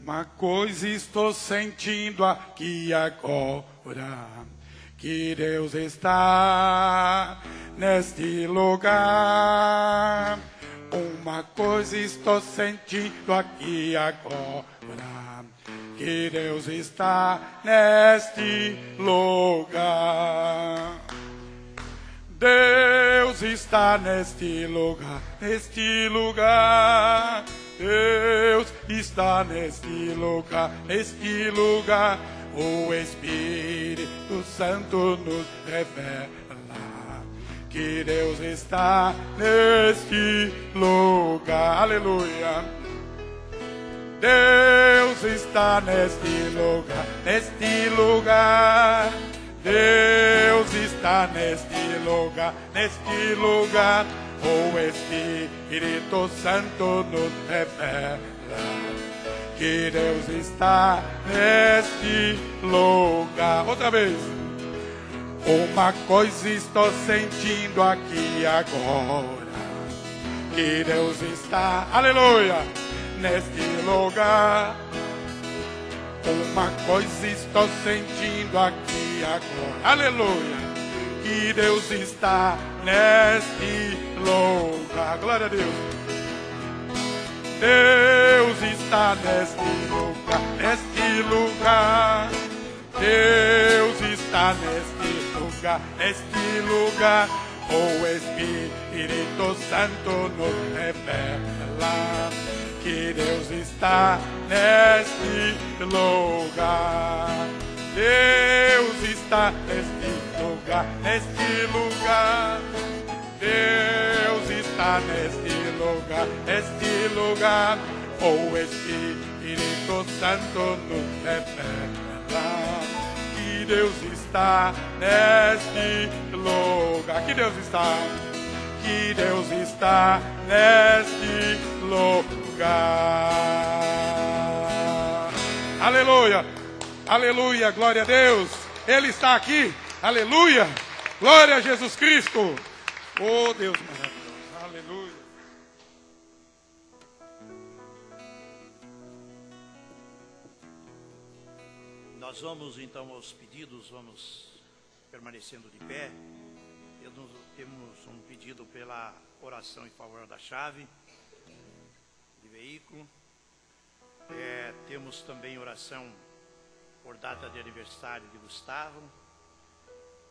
Uma coisa estou sentindo aqui agora, que Deus está neste lugar. Uma coisa estou sentindo aqui agora, que Deus está neste lugar. Deus está neste lugar, neste lugar. Deus está neste lugar, neste lugar. O Espírito Santo nos revela que Deus está neste lugar. Aleluia. Deus está neste lugar, neste lugar. Deus está neste lugar, neste lugar. O Espírito Santo nos revela que Deus está neste lugar. Outra vez. Uma coisa estou sentindo aqui agora, que Deus está, aleluia, neste lugar. Uma coisa estou sentindo aqui agora, aleluia, que Deus está neste lugar. Glória a Deus. Deus está neste lugar, neste lugar. Deus está neste lugar. O Espírito Santo nos revela que Deus está neste lugar. Deus está neste lugar, neste lugar. Deus está neste lugar. O Espírito Santo nos revela que Deus está neste lugar. Que Deus está. Que Deus está neste lugar. Aleluia. Aleluia. Glória a Deus. Ele está aqui. Aleluia. Glória a Jesus Cristo. Oh, Deus maravilhoso. Aleluia. Nós vamos então aos pedidos, vamos permanecendo de pé. Temos um pedido pela oração em favor da chave de veículo. Temos também oração por data de aniversário de Gustavo.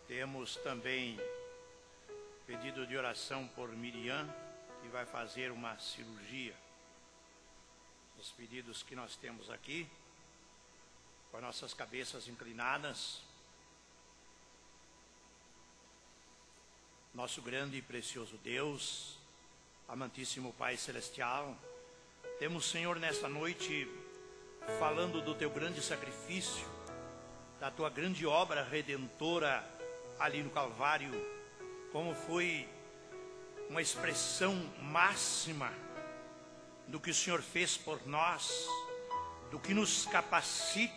Temos também pedido de oração por Miriam, que vai fazer uma cirurgia. Os pedidos que nós temos aqui, com nossas cabeças inclinadas. Nosso grande e precioso Deus, amantíssimo Pai Celestial, temos, Senhor, nesta noite, falando do Teu grande sacrifício, da Tua grande obra redentora ali no Calvário, como foi uma expressão máxima do que o Senhor fez por nós, do que nos capacita,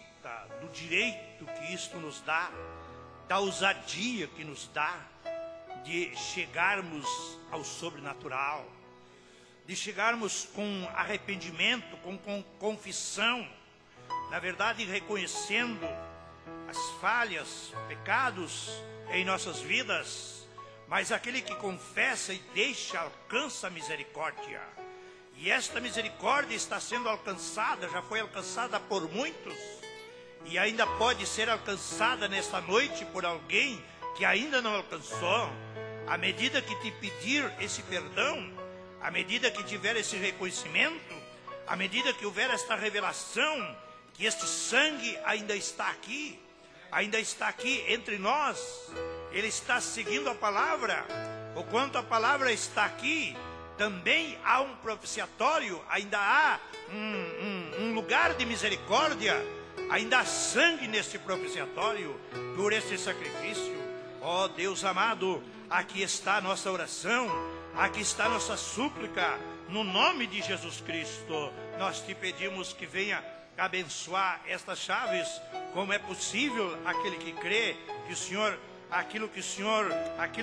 do direito que isto nos dá, da ousadia que nos dá, de chegarmos ao sobrenatural, de chegarmos com arrependimento, com confissão, na verdade reconhecendo as falhas, pecados em nossas vidas, mas aquele que confessa e deixa alcança a misericórdia. E esta misericórdia está sendo alcançada, já foi alcançada por muitos, e ainda pode ser alcançada nesta noite por alguém que ainda não alcançou. À medida que te pedir esse perdão, à medida que tiver esse reconhecimento, à medida que houver esta revelação, que este sangue ainda está aqui entre nós, ele está seguindo a palavra. O quanto a palavra está aqui, também há um propiciatório, ainda há um lugar de misericórdia, ainda há sangue neste propiciatório, por este sacrifício. Ó Deus amado, aqui está a nossa oração, aqui está a nossa súplica, no nome de Jesus Cristo. Nós te pedimos que venha abençoar estas chaves, como é possível aquele que crê, que o Senhor, aquilo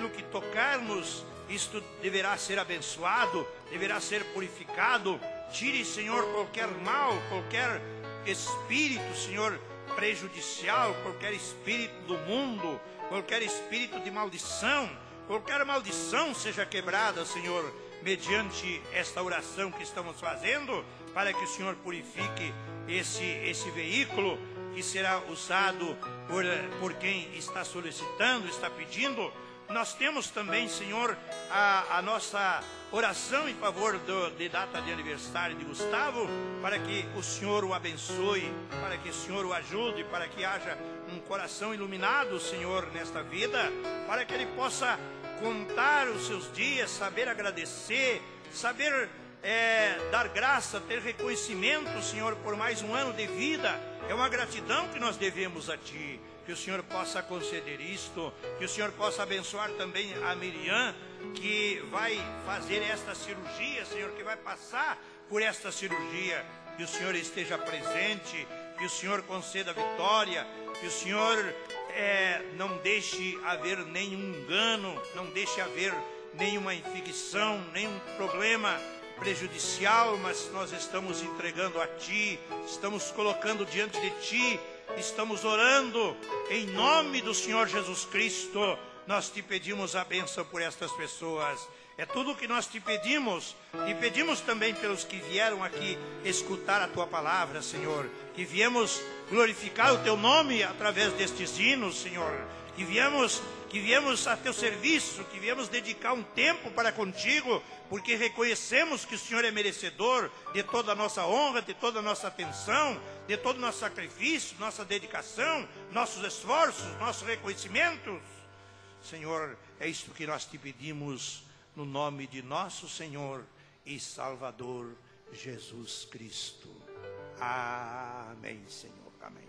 que tocar-nos, isto deverá ser abençoado, deverá ser purificado. Tire, Senhor, qualquer mal, qualquer espírito, Senhor, prejudicial, qualquer espírito do mundo, qualquer espírito de maldição, qualquer maldição seja quebrada, Senhor, mediante esta oração que estamos fazendo, para que o Senhor purifique esse veículo que será usado por quem está solicitando, está pedindo. Nós temos também, Senhor, a nossa oração em favor de data de aniversário de Gustavo, para que o Senhor o abençoe, para que o Senhor o ajude, para que haja um coração iluminado, Senhor, nesta vida, para que ele possa contar os seus dias, saber agradecer, saber dar graça, ter reconhecimento, Senhor, por mais um ano de vida. É uma gratidão que nós devemos a Ti. Que o Senhor possa conceder isto, que o Senhor possa abençoar também a Miriam, que vai fazer esta cirurgia, Senhor, que vai passar por esta cirurgia. Que o Senhor esteja presente, que o Senhor conceda vitória, que o Senhor não deixe haver nenhum engano, não deixe haver nenhuma infecção, nenhum problema prejudicial, mas nós estamos entregando a Ti, estamos colocando diante de Ti, estamos orando em nome do Senhor Jesus Cristo. Nós te pedimos a bênção por estas pessoas. É tudo o que nós te pedimos, e pedimos também pelos que vieram aqui escutar a Tua palavra, Senhor, que viemos glorificar o Teu nome através destes hinos, Senhor, que viemos a Teu serviço, que viemos dedicar um tempo para contigo, porque reconhecemos que o Senhor é merecedor de toda a nossa honra, de toda a nossa atenção, de todo o nosso sacrifício, nossa dedicação, nossos esforços, nossos reconhecimentos. Senhor, é isto que nós te pedimos, no nome de nosso Senhor e Salvador Jesus Cristo. Amém, Senhor. Amém.